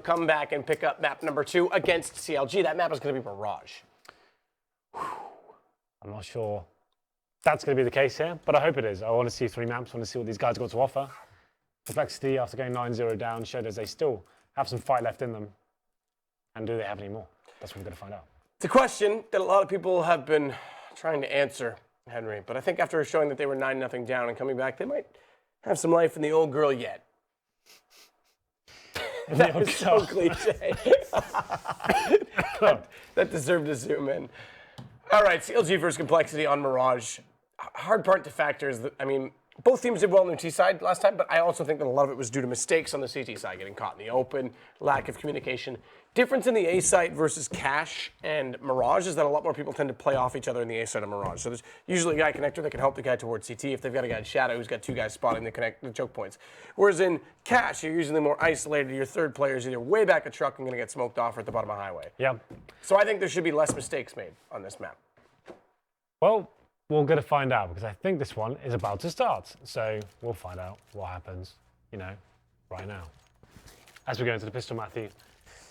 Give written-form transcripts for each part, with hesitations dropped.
come back and pick up map number 2 against CLG. That map is going to be Mirage. I'm not sure that's going to be the case here, but I hope it is. I want to see 3 maps. I want to see what these guys got to offer. Complexity, after going 9-0 down, showed us they still have some fight left in them. And do they have any more? That's what we're going to find out. It's a question that a lot of people have been trying to answer, Henry. But I think after showing that they were 9-0 down and coming back, they might have some life in the old girl yet. That was so cliche. that deserved to zoom in. All right, CLG versus Complexity on Mirage. Hard part to factor is that, I mean, both teams did well on their T side last time, but I also think that a lot of it was due to mistakes on the CT side, getting caught in the open, lack of communication. Difference in the A site versus Cash and Mirage is that a lot more people tend to play off each other in the A site of Mirage. So there's usually a guy connector that can help the guy towards CT if they've got a guy in Shadow who's got 2 guys spotting the choke points. Whereas in Cash, you're usually more isolated. Your third player is either way back a truck and going to get smoked off or at the bottom of the highway. Yeah. So I think there should be less mistakes made on this map. Well, we're going to find out because I think this one is about to start. So we'll find out what happens, you know, right now. As we go into the pistol, Matthew.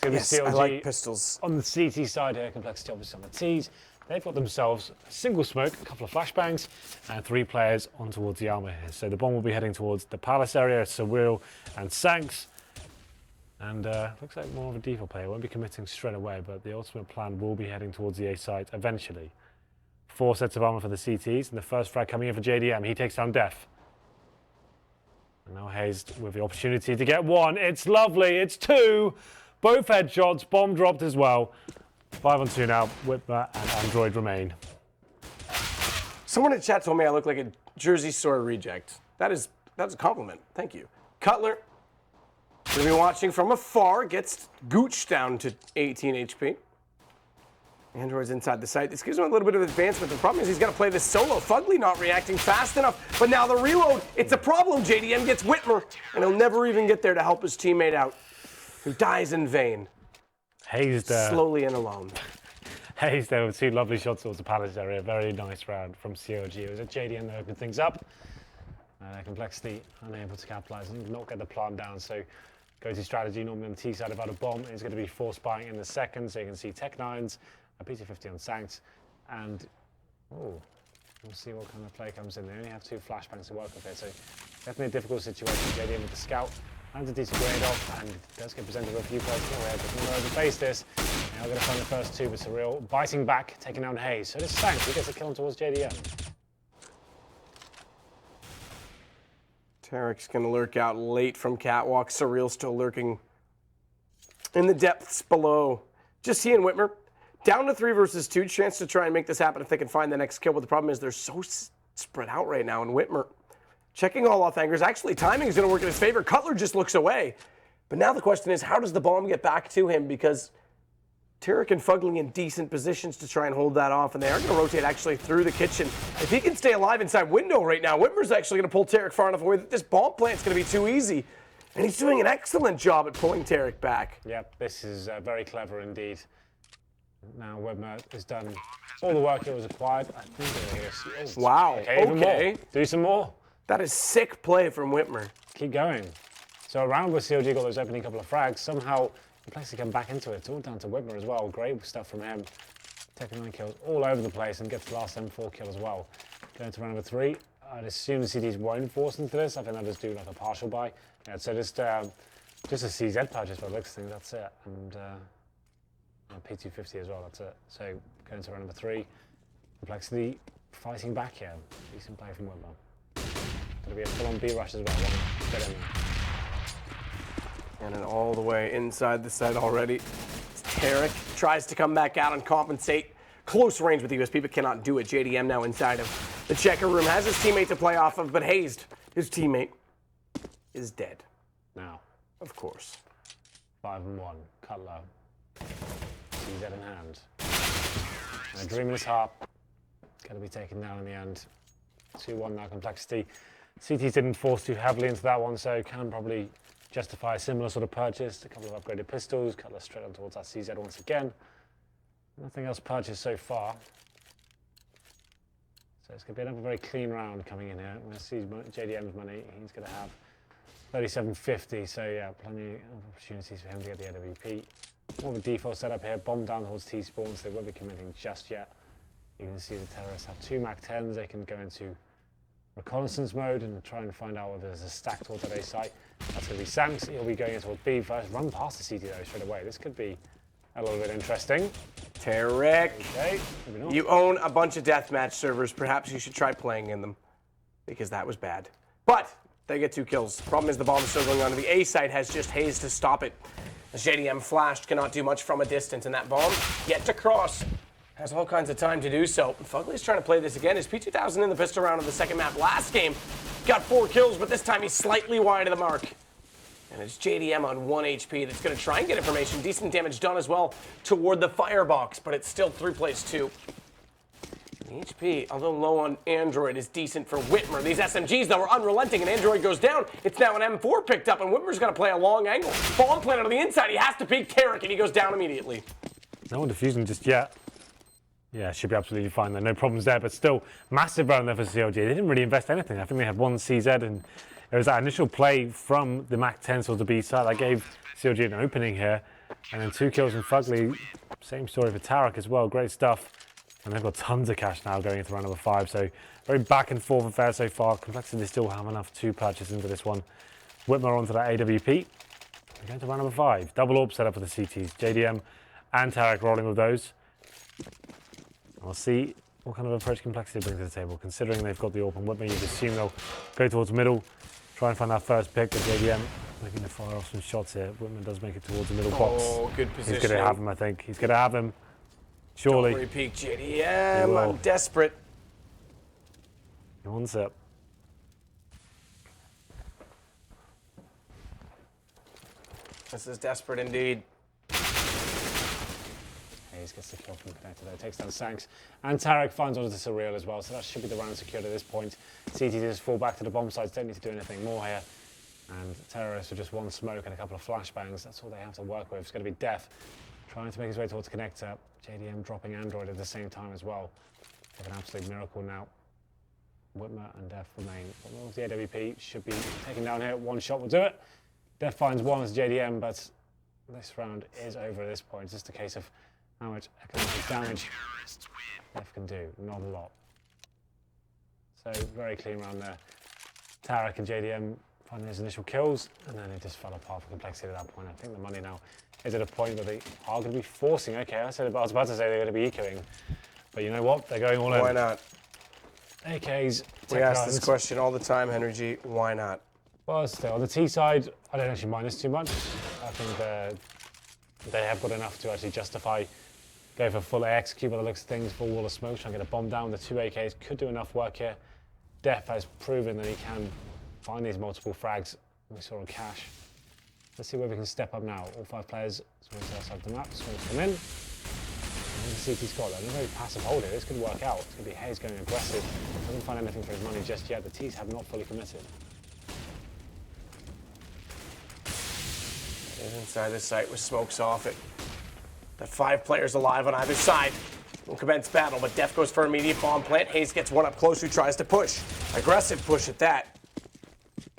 Yes, I like pistols. On the CT side here, Complexity obviously on the Ts. They've got themselves a single smoke, a couple of flashbangs, and 3 players on towards the armor here. So the bomb will be heading towards the Palace area, Surreal and sancz. And looks like more of a default player. Won't be committing straight away, but the ultimate plan will be heading towards the A site eventually. 4 sets of armor for the CTs, and the first frag coming in for JDM. He takes down dephh. And now hazed with the opportunity to get 1. It's lovely. It's 2. Both headshots. Bomb dropped as well. 5 on 2 now. witmer and Android remain. Someone in chat told me I look like a Jersey Shore reject. That's a compliment. Thank you. Cutler, going to be watching from afar, gets gooched down to 18 HP. Android's inside the site. This gives him a little bit of advancement. The problem is he's got to play this solo. FugLy not reacting fast enough. But now the reload, it's a problem. JDM gets witmer, and he'll never even get there to help his teammate out, who dies in vain. hazed slowly and alone. hazed there with 2 lovely shots towards the Palace area. Very nice round from CLG. It was a JDM that opened things up. Complexity unable to capitalize and not get the plant down. So go-to strategy normally on the T side about a bomb is going to be force spying in the second. So you can see Tech9s. A PT50 on sancz, and we'll see what kind of play comes in. They only have 2 flashbangs to work with here, so definitely a difficult situation. JDM with the scout, lands a decent grade off, and does get presented with a few players more here, but we're going to face this. Now we're going to find the first 2 with Surreal, biting back, taking down hazed. So this sancz, he gets a kill towards JDM. Tarik's going to lurk out late from Catwalk. Surreal still lurking in the depths below. Just he and witmer. Down to 3 versus 2, chance to try and make this happen if they can find the next kill. But the problem is they're so spread out right now. And witmer checking all off angles. Actually, timing is going to work in his favor. Cutler just looks away. But now the question is, how does the bomb get back to him? Because Tarik and FugLy in decent positions to try and hold that off. And they are going to rotate actually through the kitchen. If he can stay alive inside window right now, witmer's actually going to pull Tarik far enough away that this bomb plant's going to be too easy. And he's doing an excellent job at pulling Tarik back. Yep, this is very clever indeed. Now witmer has done all the work it was required. I think wow. Okay. More. Do some more. That is sick play from witmer. Keep going. So around where CLG got those opening couple of frags, somehow Complexity come back into it. It's all down to witmer as well. Great stuff from him. Taking 9 kills all over the place and gets the last M4 kill as well. Going to round number 3. I'd assume the CDs won't force into this. I think they'll just do like a partial buy. Yeah, so just a CZ purchase by the looks of things. That's it. And P250 as well, that's it. So going to round number 3. Complexity fighting back here. Decent play from witmer. Going to be a full-on B rush as well. Get in there. And then all the way inside the site already. Tarik tries to come back out and compensate. Close range with the USP, but cannot do it. JDM now inside of the checker room. Has his teammate to play off of, but hazed. His teammate is dead. Now. Of course. 5 and 1. Cutler. CZ in hand. And a dream in his heart. Going to be taken down in the end. 2-1 now, Complexity. CTs didn't force too heavily into that one, so can probably justify a similar sort of purchase. A couple of upgraded pistols. Cutler straight on towards that CZ once again. Nothing else purchased so far. So it's going to be another very clean round coming in here. We're going to see JDM's money. He's going to have 37.50, so yeah, plenty of opportunities for him to get the AWP. More of a default setup here, bomb down towards T-spawn, so they won't be committing just yet. You can see the terrorists have 2 MAC-10s, they can go into reconnaissance mode and try and find out whether there's a stack towards that A site. That's going to be sancz, he'll be going in towards B first, run past the CT though straight away. This could be a little bit interesting. Tarik, Okay, maybe not. you own a bunch of deathmatch servers. Perhaps you should try playing in them, because that was bad. But they get 2 kills. Problem is the bomb is still going on to the A site, has just hazed to stop it. As JDM flashed, cannot do much from a distance, and that bomb yet to cross. Has all kinds of time to do so. FugLy's trying to play this again. His P2000 in the pistol round of the second map last game got 4 kills, but this time he's slightly wide of the mark. And it's JDM on 1 HP that's going to try and get information. Decent damage done as well toward the firebox, but it's still 3 plays 2. The HP, although low on Android, is decent for witmer. These SMGs, though, are unrelenting, and Android goes down. It's now an M4 picked up, and witmer's going to play a long angle. Bomb planted on the inside. He has to peek Tarik, and he goes down immediately. No one defusing just yet. Yeah, should be absolutely fine though. No problems there, but still massive round there for CLG. They didn't really invest anything. I think they had 1 CZ, and it was that initial play from the MAC-10 towards the B side that gave CLG an opening here. And then 2 kills from FugLy. Same story for Tarik as well. Great stuff. And they've got tons of cash now going into round number 5. So very back and forth affair so far. Complexity still have enough to purchase into this one. Witmer onto that AWP. We're going to round number 5. Double AWP set up for the CTs. JDM and Tarik rolling with those. We'll see what kind of approach Complexity brings to the table. Considering they've got the AWP on Witmer, you'd assume they'll go towards the middle, try and find that first pick, but JDM looking to fire off some shots here. Witmer does make it towards the middle box. Oh, good position. He's going to have him, I think. He's going to have him. Surely. Don't repeat JDM. I'm desperate. He wants it. This is desperate indeed. Hayes gets the kill from connector there, takes down sancz. And Tarik finds onto the Surreal as well, so that should be the round secured at this point. CT just fall back to the bomb sites, don't need to do anything more here. And terrorists with just 1 smoke and a couple of flashbangs, that's all they have to work with. It's going to be dephh trying to make his way towards connector. JDM dropping Android at the same time as well. Like an absolute miracle now. Witmer and dephh remain. But the AWP should be taken down here. 1 shot will do it. dephh finds 1 as JDM, but this round is over at this point. It's just a case of how much economic damage dephh can do. Not a lot. So very clean round there. Tarik and JDM finding his initial kills, and then it just fell apart for Complexity at that point. I think the money now is at a point where they are going to be forcing. Okay, I was about to say they're going to be ecoing, but you know what? They're going all in. Why not? AKs. We ask this question all the time, HenryG. Why not? Well, still, on the T side, I don't actually mind this too much. I think they have got enough to actually justify going for full execute by the looks of things, full wall of smoke, trying to get a bomb down. The 2 AKs could do enough work here. dephh has proven that he can find these multiple frags. We saw on Cash. Let's see where we can step up now. All 5 players, swings outside the map, swings them in. And the CT squad, they're a very passive hold here. This could work out. It's going to be Hayes going aggressive. Doesn't find anything for his money just yet. The T's have not fully committed. Is inside the site with smokes off it. The 5 players alive on either side. Will commence battle, but dephh goes for immediate bomb plant. Hayes gets 1 up close who tries to push. Aggressive push at that.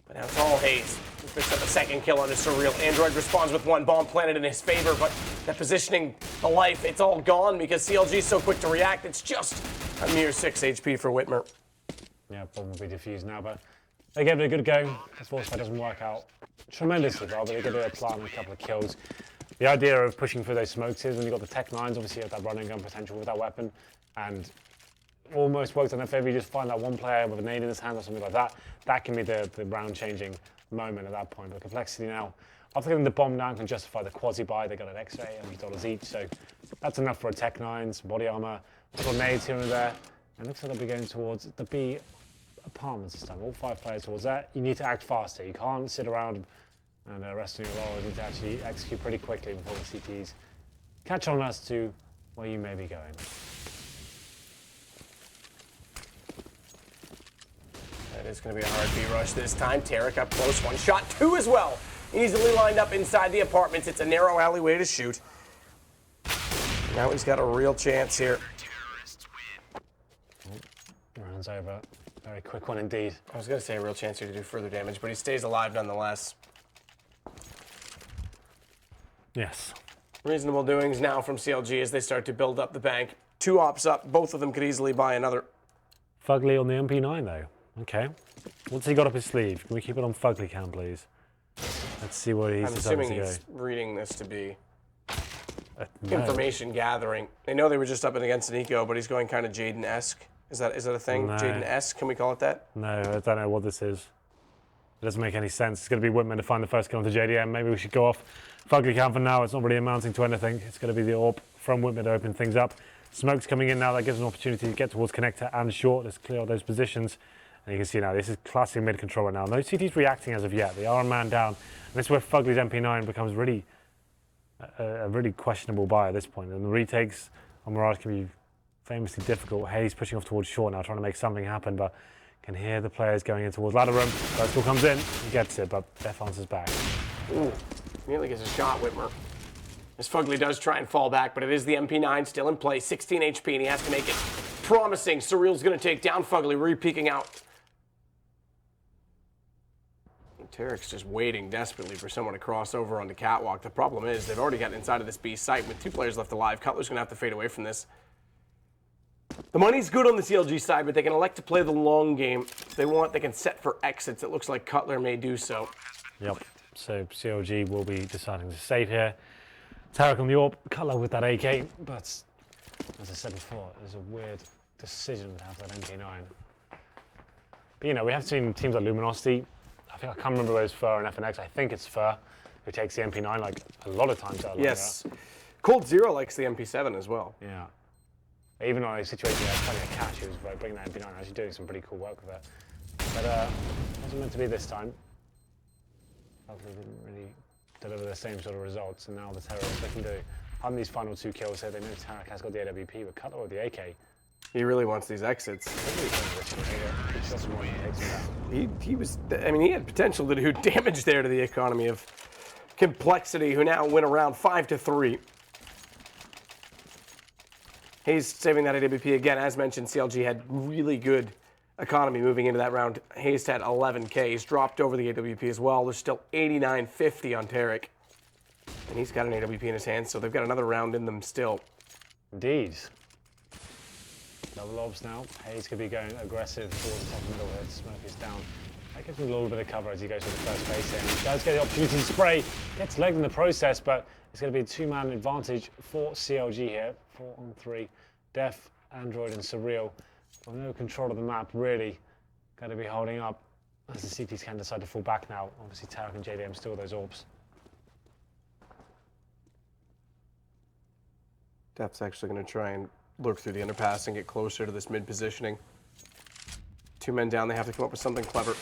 But now it's all Hayes. He picks up a 2nd kill on his Surreal. Android responds with 1 bomb planted in his favor, but that positioning, the life, it's all gone because CLG is so quick to react. It's just a mere 6 HP for Witmer. Yeah, bomb will be defused now, but they give it a good go. The force fight doesn't work out tremendously well, but they get a plant and a couple of kills. The idea of pushing through those smokes is when you've got the Tech 9s, obviously you have that running gun potential with that weapon, and almost worked on their favor. You just find that 1 player with a nade in his hand or something like that. That can be the round-changing moment at that point. But Complexity now, after getting the bomb down, can justify the quasi-buy. They got an X-ray, $100 each, so that's enough for a Tech 9, some body armor, little nades here and there. And it looks like they'll be going towards the B apartments this time. All 5 players towards that. You need to act faster. You can't sit around and rest on your laurels. You need to actually execute pretty quickly before the CTs catch on as to where you may be going. That is going to be a hard B rush this time. Tarik up close, 1 shot, 2 as well. Easily lined up inside the apartments. It's a narrow alleyway to shoot. Now he's got a real chance here. Round's over. Very quick one indeed. I was going to say a real chance here to do further damage, but he stays alive nonetheless. Yes. Reasonable doings now from CLG as they start to build up the bank. 2 ops up, both of them could easily buy another. FugLy on the MP9 though. Okay. What's he got up his sleeve? Can we keep it on FugLy cam, please? Let's see what he's decided to go. I'm assuming he's reading this to be No. information gathering. They know they were just up against an eco, but he's going kind of Jaden-esque. Is that a thing? No. Jaden-esque, can we call it that? No, I don't know what this is. It doesn't make any sense. It's going to be witmer to find the first kill onto JDM. Maybe we should go off FugLy cam for now. It's not really amounting to anything. It's going to be the AWP from witmer to open things up. Smoke's coming in now. That gives an opportunity to get towards connector and short. Let's clear out those positions. And you can see now, this is classic mid control right now. No CT's reacting as of yet. They are a man down. And this is where FugLy's MP9 becomes really a really questionable buy at this point. And the retakes on Mirage can be famously difficult. Hayes pushing off towards short now, trying to make something happen, but can hear the players going in towards ladder room. First ball comes in, he gets it, but dephh answers back. Ooh, nearly gets a shot, Witmer. As FugLy does try and fall back, but it is the MP9 still in play. 16 HP, and he has to make it promising. Surreal's going to take down FugLy, re-peeking out. Tarik's just waiting desperately for someone to cross over onto Catwalk. The problem is they've already gotten inside of this B site with 2 players left alive. Cutler's going to have to fade away from this. The money's good on the CLG side, but they can elect to play the long game. If they want, they can set for exits. It looks like Cutler may do so. Yep, so CLG will be deciding to save here. Tarik on the AWP, Cutler with that AK, but as I said before, it was a weird decision to have that MP9. But you know, we have seen teams like Luminosity. I can't remember whether it's FUR and FNX. I think it's FUR who takes the MP9 like a lot of times out of Yes. Cold Zero likes the MP7 as well. Yeah. Even on a situation where I was playing a catch, he was bringing that MP9, actually doing some pretty cool work with it. But it wasn't meant to be this time. Hopefully didn't really deliver the same sort of results, and now the terrorists looking to on these final 2 kills here. They know Tarik has got the AWP, but Cutler with the AK. He really wants these exits. He was, I mean, he had potential to do damage there to the economy of Complexity, who now win around 5-3. Hayes saving that AWP again. As mentioned, CLG had really good economy moving into that round. Hayes had 11K. He's dropped over the AWP as well. There's still 89.50 on Tarik. And he's got an AWP in his hand, so they've got another round in them still. Indeed. Double orbs now. Hayes could be going aggressive towards the top middle here. Smoke is down. That gives him a little bit of cover as he goes to the first base here. He does get the opportunity to spray. Gets legged in the process, but it's going to be a 2-man advantage for CLG here. 4 on 3. dephh, Android, and Surreal. With no control of the map, really. Going to be holding up as the CTs can decide to fall back now. Obviously, Tarik and JDM still those orbs. deph's actually going to try and lurk through the underpass and get closer to this mid positioning. 2 men down, they have to come up with something clever.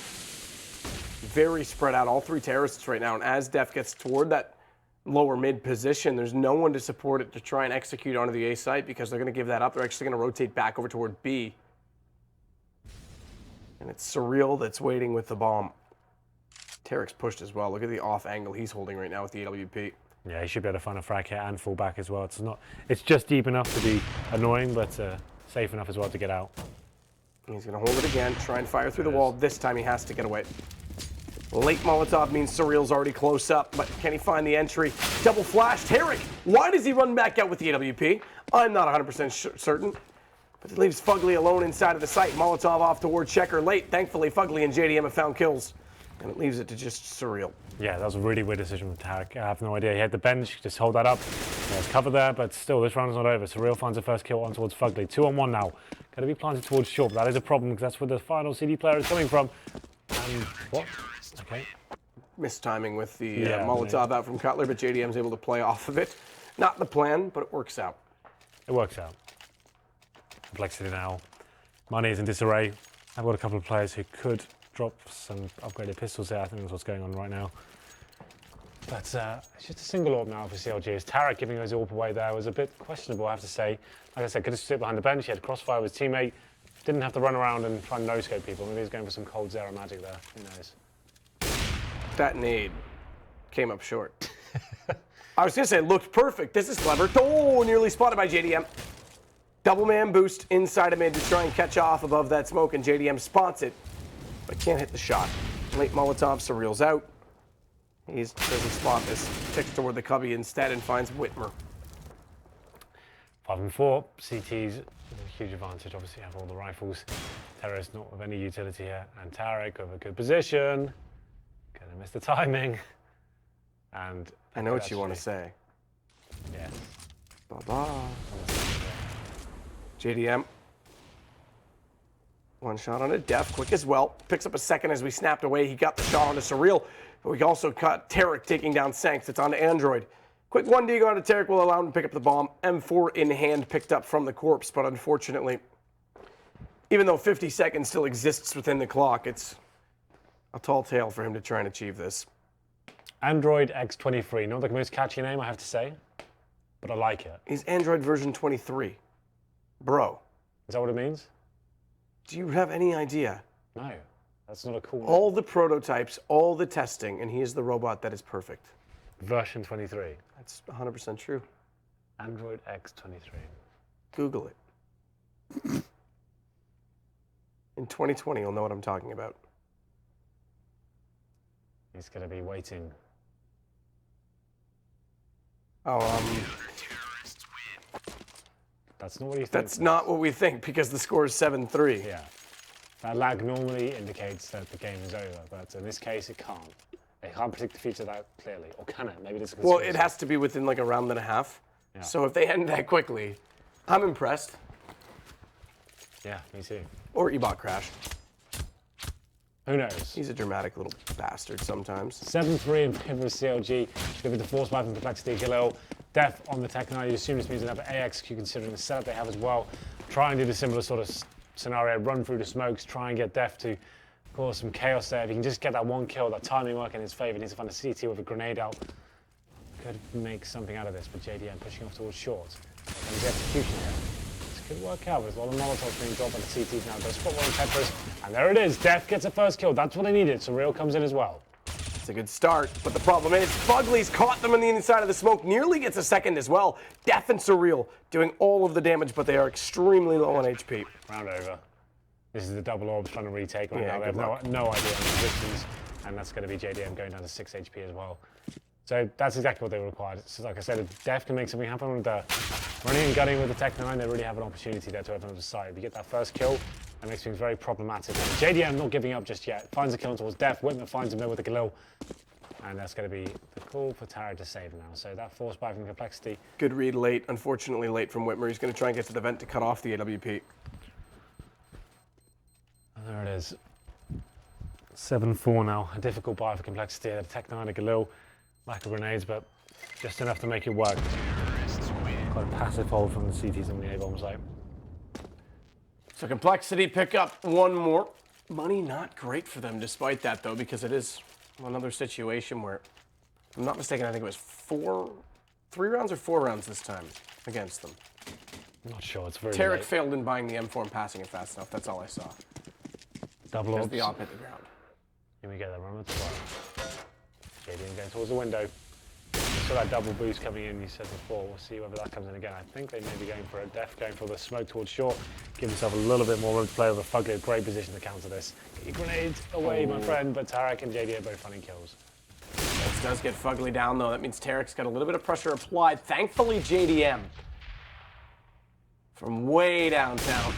Very spread out, all 3 terrorists right now, and as dephh gets toward that lower mid position, there's no one to support it to try and execute onto the A site because they're going to give that up. They're actually going to rotate back over toward B. And it's Surreal that's waiting with the bomb. Tarik's pushed as well. Look at the off angle he's holding right now with the AWP. Yeah, he should be able to find a frag hit and fall back as well. It's just deep enough to be annoying, but safe enough as well to get out. He's going to hold it again, try and fire through the wall. This time he has to get away. Late Molotov means Surreal's already close up, but can he find the entry? Double flash, Tarik. Why does he run back out with the AWP? I'm not 100% certain, but it leaves FugLy alone inside of the site. Molotov off toward Checker late. Thankfully, FugLy and JDM have found kills, and it leaves it to just Surreal. Yeah, that was a really weird decision from Tarik. I have no idea. He had the bench, just hold that up. There's cover there, but still, this round is not over. Surreal finds the first kill on towards FugLy. 2 on 1 now. Going to be planted towards short, but that is a problem because that's where the final CD player is coming from. And what? Okay. Mistiming with the Molotov out from Cutler, but JDM's able to play off of it. Not the plan, but it works out. It works out. Complexity now. Money is in disarray. I've got a couple of players who could drop some upgraded pistols there. I think that's what's going on right now. But it's just a single AWP now for CLG. As Tarik giving his AWP away there was a bit questionable, I have to say. Like I said, could have sit behind the bench. He had crossfire with his teammate. Didn't have to run around and try and no-scope people. Maybe he's going for some cold zero magic there. Who knows? That nade came up short. I was going to say it looked perfect. This is clever. Oh, nearly spotted by JDM. Double man boost inside of mid to try and catch off above that smoke, and JDM spots it, but can't hit the shot. Late Molotov, Surreal's out. He doesn't spot this. Ticks toward the cubby instead and finds Witmer. 5 and 4. CT's a huge advantage. Obviously, have all the rifles. Terrorist not of any utility here. And Tarik with a good position. Gonna miss the timing. And I know what you want to say. Yes. Bye-bye. JDM. One shot on it. dephh, quick as well. Picks up a second as we snapped away. He got the shot onto Surreal. But we also caught Tarik taking down sancz. It's on to Android. Quick 1D onto Tarik will allow him to pick up the bomb. M4 in hand, picked up from the corpse. But unfortunately, even though 50 seconds still exists within the clock, it's a tall tale for him to try and achieve this. Android X23. Not the most catchy name, I have to say. But I like it. He's Android version 23. Bro. Is that what it means? Do you have any idea? No. That's not a cool name. All the prototypes, all the testing, and he is the robot that is perfect. Version 23. That's 100% true. Android X23. Google it. In 2020, you'll know what I'm talking about. He's going to be waiting. Oh, That's not what you think. that's not what we think because the score is 7-3. Yeah. That lag normally indicates that the game is over, but in this case, it can't. It can't predict the future that clearly. Or can it? Maybe this is Well, it has to be within like a round and a half. Yeah. So if they end that quickly, I'm impressed. Yeah, me too. Or Ebot crashed. Who knows? He's a dramatic little bastard sometimes. 7-3 in favor of CLG. Give it the force by from complexity. dephh on the Tech 9. You assume this means another AXQ considering the setup they have as well. Try and do the similar sort of scenario, run through the smokes, try and get dephh to cause some chaos there. If he can just get that one kill, that timing work in his favor, he needs to find a CT with a grenade out. Could make something out of this, but JDM pushing off towards short. And his execution here. This could work out. There's a lot of Molotovs being dropped by the CTs now. Goes spot one on Peppers, and there it is. dephh gets a first kill. That's what they needed. Surreal comes in as well. It's a good start, but the problem is FugLy's caught them on the inside of the smoke, nearly gets a second as well. dephh and Surreal doing all of the damage, but they are extremely low on HP. Round over. This is the double orbs trying to retake right now. They have good no idea on the positions, and that's going to be JDM going down to 6 HP as well. So that's exactly what they required. So like I said, if dephh can make something happen with the running and gunning with the Tech 9, they really have an opportunity there to open up the side. If you get that first kill, that makes things very problematic. And JDM not giving up just yet. Finds a kill towards dephh. witmer finds him there with a kill. And that's going to be the call for Tarik to save now. So that force by from complexity. Good read late, unfortunately late from Witmer. He's going to try and get to the vent to cut off the AWP. And there it is. 7-4 now. A difficult buy for complexity. The Tech 9 a Galil. Lack of grenades, but just enough to make it work. Quite a passive hold from the CTs on the A-bomb site. So complexity pick up one more. Money not great for them despite that though, because it is another situation where, if I'm not mistaken, I think it was 3 rounds or 4 rounds this time against them. I'm not sure, it's very Tarik late. failed in buying the M4 and passing it fast enough. That's all I saw. Double Because orbs. the op hit the ground. Here we go, they're running to the right. JDM going towards the window. Saw that double boost coming in, you said before. We'll see whether that comes in again. I think they may be going for a dephh, going for the smoke towards short. Give himself a little bit more room to play with a FugLy. A great position to counter this. Get your grenades away, my friend, but Tarik and JD are both finding kills. This does get FugLy down though. That means Tarik's got a little bit of pressure applied. Thankfully, JDM from way downtown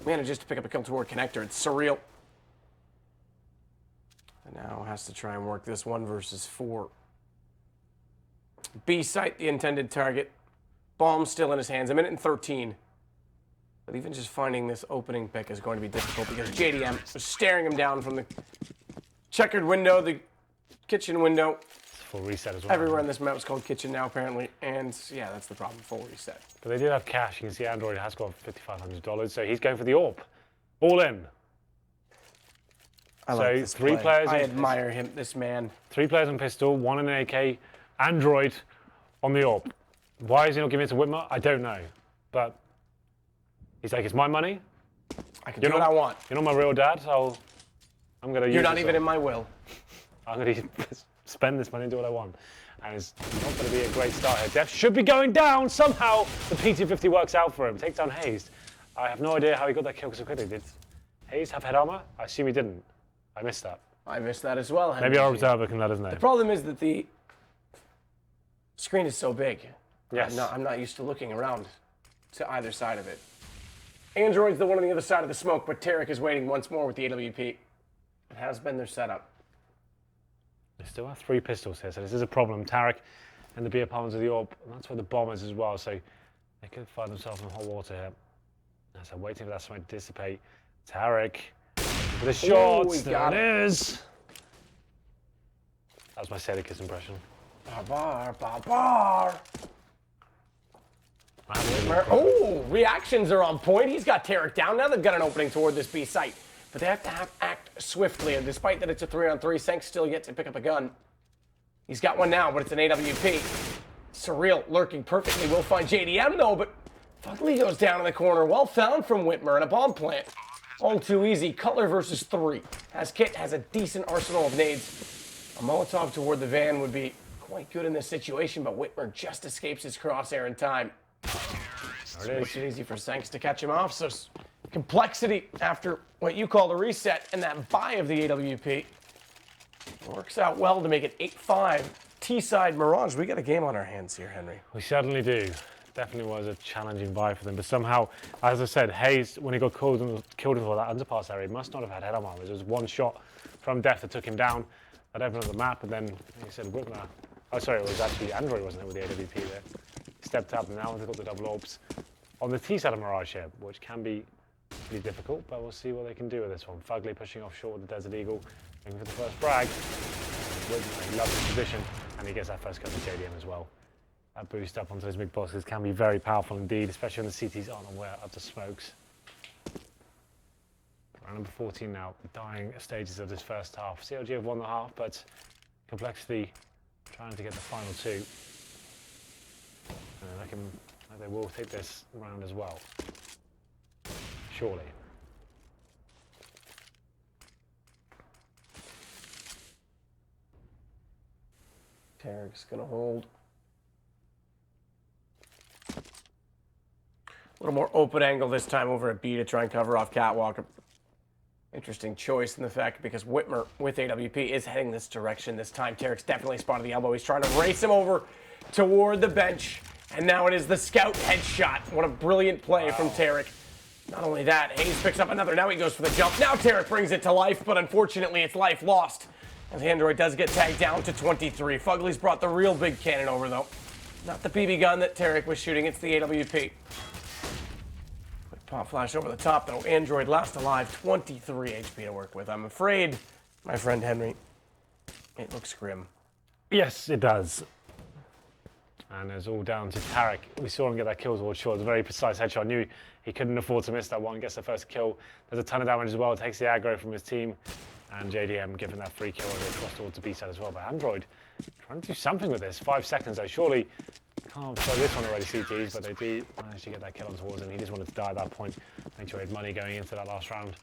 manages to pick up a kill toward connector. It's Surreal. And now has to try and work this 1 versus 4. B site, the intended target. Bomb still in his hands. 1:13. But even just finding this opening pick is going to be difficult because JDM was staring him down from the checkered window, the kitchen window. It's a full reset as well. Everywhere on this map is called kitchen now, apparently. And yeah, that's the problem. Full reset. But they did have cash. You can see Android has got $5,500, so he's going for the AWP. All in. I like this 3 play. players. I admire him, this man. 3 players on pistol, 1 in an AK. Android on the AWP. Why is he not giving it to Witmer? I don't know. But he's like, it's my money. I can do what I want. You're not my real dad, so I'm going to use it. You're not even in my will. I'm going to spend this money and do what I want. And it's not going to be a great start here. dephh should be going down. Somehow the PT50 works out for him. Takes down hazed. I have no idea how he got that kill so quickly. Did hazed have head armor? I assume he didn't. I missed that. I missed that as well. Maybe our observer can let us know. The problem is that the screen is so big. Yes. I'm not used to looking around to either side of it. Android's the one on the other side of the smoke, but Tarik is waiting once more with the AWP. It has been their setup. They still have 3 pistols here, so this is a problem. Tarik and the B apartments of the AWP, and that's where the bomb is as well, so they could find themselves in hot water here. So waiting for that smoke to dissipate. Tarik with a shot. There it is. That was my Sadokist impression. Bar, bar, bar. Oh, reactions are on point. He's got Tarik down. Now they've got an opening toward this B site. But they have to act swiftly. And despite that it's a 3-on-3, sancz still yet to pick up a gun. He's got one now, but it's an AWP. Surreal lurking perfectly. Will find JDM though, but FugLy goes down in the corner. Well found from witmer and a bomb plant. All too easy. Cutler versus 3. Kit has a decent arsenal of nades. A Molotov toward the van would be quite good in this situation, but witmer just escapes his crosshair in time. Makes it easy for sancz to catch him off. So complexity after what you call the reset and that buy of the AWP works out well to make it 8-5. T-side Mirage. We got a game on our hands here, Henry. We certainly do. Definitely was a challenging buy for them, but somehow, as I said, hazed, when he got killed into that underpass area, he must not have had head armor. There was one shot from dephh that took him down. That opened up the map, and then he said witmer. Oh, sorry, it was actually Android, wasn't it, with the AWP there. Stepped up, and now they've got the double orbs on the T side of Mirage here, which can be pretty difficult, but we'll see what they can do with this one. FugLy pushing off short with the Desert Eagle, looking for the first frag. He loves his position, and he gets that first cut with JDM as well. That boost up onto those big boxes can be very powerful indeed, especially when the CTs aren't aware of the smokes. Round number 14 now, the dying stages of this first half. CLG have won the half, but complexity trying to get the final 2. And they will take this round as well. Surely. Tarik's gonna hold. A little more open angle this time over at B to try and cover off Catwalk. Interesting choice in the fact because witmer with AWP is heading this direction this time. Tarik's definitely spotted the elbow. He's trying to race him over toward the bench. And now it is the scout headshot. What a brilliant play from Tarik. Not only that, hazed picks up another. Now he goes for the jump. Now Tarik brings it to life, but unfortunately it's life lost. As Android does get tagged down to 23. FugLy's brought the real big cannon over though. Not the BB gun that Tarik was shooting, it's the AWP. Quick pop flash over the top though. Android last alive, 23 HP to work with. I'm afraid, my friend Henry, it looks grim. Yes, it does. And it's all down to Tarik. We saw him get that kill towards short. It's a very precise headshot. Knew he couldn't afford to miss that one. Gets the first kill. There's a ton of damage as well. Takes the aggro from his team. And JDM giving that free kill across towards the B side as well. But Android trying to do something with this. 5 seconds though. Surely can't throw this one already CTs, but they do manage to get that kill on towards him. He just wanted to die at that point. Make sure he had money going into that last round.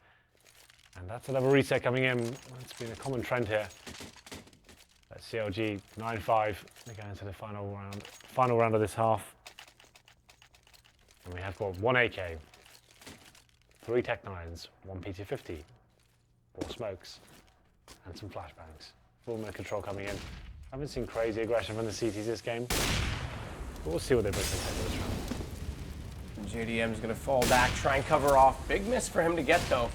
And that's another reset coming in. It's been a common trend here. CLG 9-5. They go into the final round of this half. And we have got 1 AK, 3 Tech 9s, 1 PT50, 4 smokes, and some flashbangs. Full mid control coming in. Haven't seen crazy aggression from the CTs this game. But we'll see what they bring to the table this round. JDM's gonna fall back, try and cover off. Big miss for him to get though.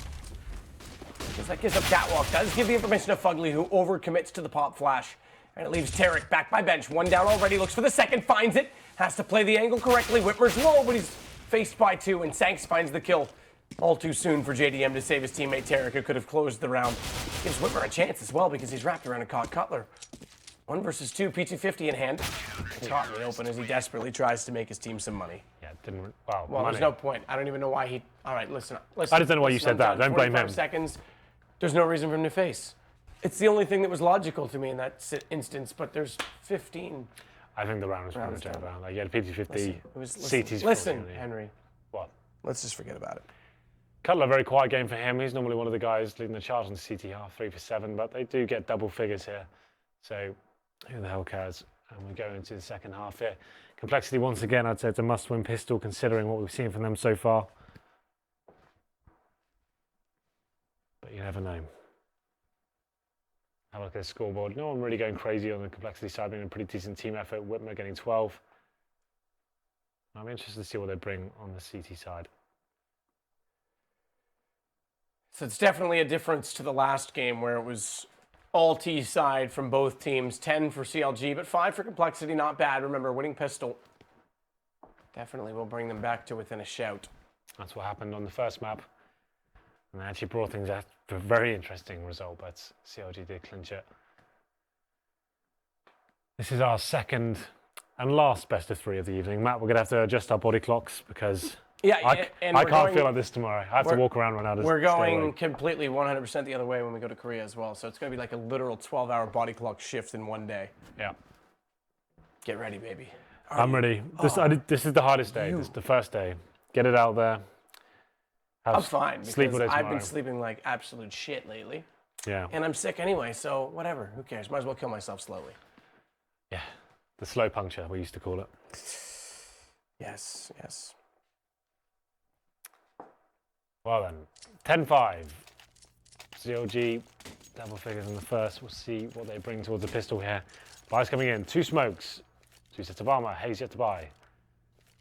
Because that gives up Catwalk. Does give the information to FugLy, who overcommits to the pop flash. And it leaves Tarik back by bench. 1 down already, looks for the second, finds it. Has to play the angle correctly. witmer's low, but he's faced by 2, and sancz finds the kill. All too soon for JDM to save his teammate Tarik, who could have closed the round. Gives witmer a chance as well because he's wrapped around and caught Cutler. 1 versus 2, PT50 in hand. Caught in the open as he desperately tries to make his team some money. Yeah, didn't. Well, there's no point. I don't even know why he. All right, listen. I just don't know why you said that. Don't blame him. 45 seconds. There's no reason for him to face. It's the only thing that was logical to me in that instance, but there's 15. I think the round was pretty much over. Like, you had PT50, CTs. Listen, Henry. What? Let's just forget about it. Cutler, very quiet game for him. He's normally one of the guys leading the charge on the CT half, 3 for 7, but they do get double figures here. So who the hell cares? And we go into the second half here. Complexity, once again, I'd say it's a must-win pistol considering what we've seen from them so far. But you never know. Have a look at the scoreboard. No one really going crazy on the Complexity side, being a pretty decent team effort. Witmer getting 12. I'm interested to see what they bring on the CT side. So it's definitely a difference to the last game where it was all T side from both teams. 10 for CLG, but 5 for Complexity. Not bad. Remember, winning pistol definitely will bring them back to within a shout. That's what happened on the first map. And they actually brought things out for a very interesting result, but CLG did clinch it. This is our second and last best of 3 of the evening. Matt, we're going to have to adjust our body clocks because I can't feel like this tomorrow. I have to walk around right now. We're going completely 100% the other way when we go to Korea as well. So it's going to be like a literal 12-hour body clock shift in one day. Yeah. Get ready, baby. I'm ready. This is the hardest day. This is the first day. Get it out there. I'm fine because I've I've been sleeping like absolute shit lately. Yeah. And I'm sick anyway, so whatever. Who cares? Might as well kill myself slowly. Yeah. The slow puncture, we used to call it. Yes, yes. Well then, 10-5. CLG, double figures in the first. We'll see what they bring towards the pistol here. Buys coming in, 2 smokes, 2 sets of armor, hazed yet to buy.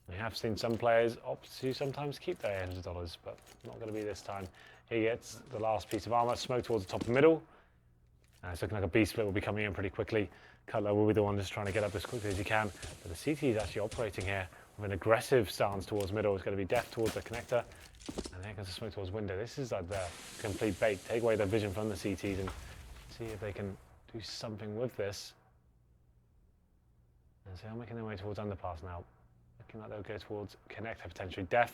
We have seen some players opt to sometimes keep their $800, but not going to be this time. He gets the last piece of armor, smoke towards the top and middle. It's looking like a B split will be coming in pretty quickly. Cutler will be the one just trying to get up as quickly as he can. But the CT is actually operating here with an aggressive stance towards middle. It's going to be dephh towards the connector. And there goes the smoke towards window. This is like the complete bait. Take away the vision from the CTs and see if they can do something with this. And so they're making their way towards underpass now. Looking like they'll go towards connector potentially. dephh,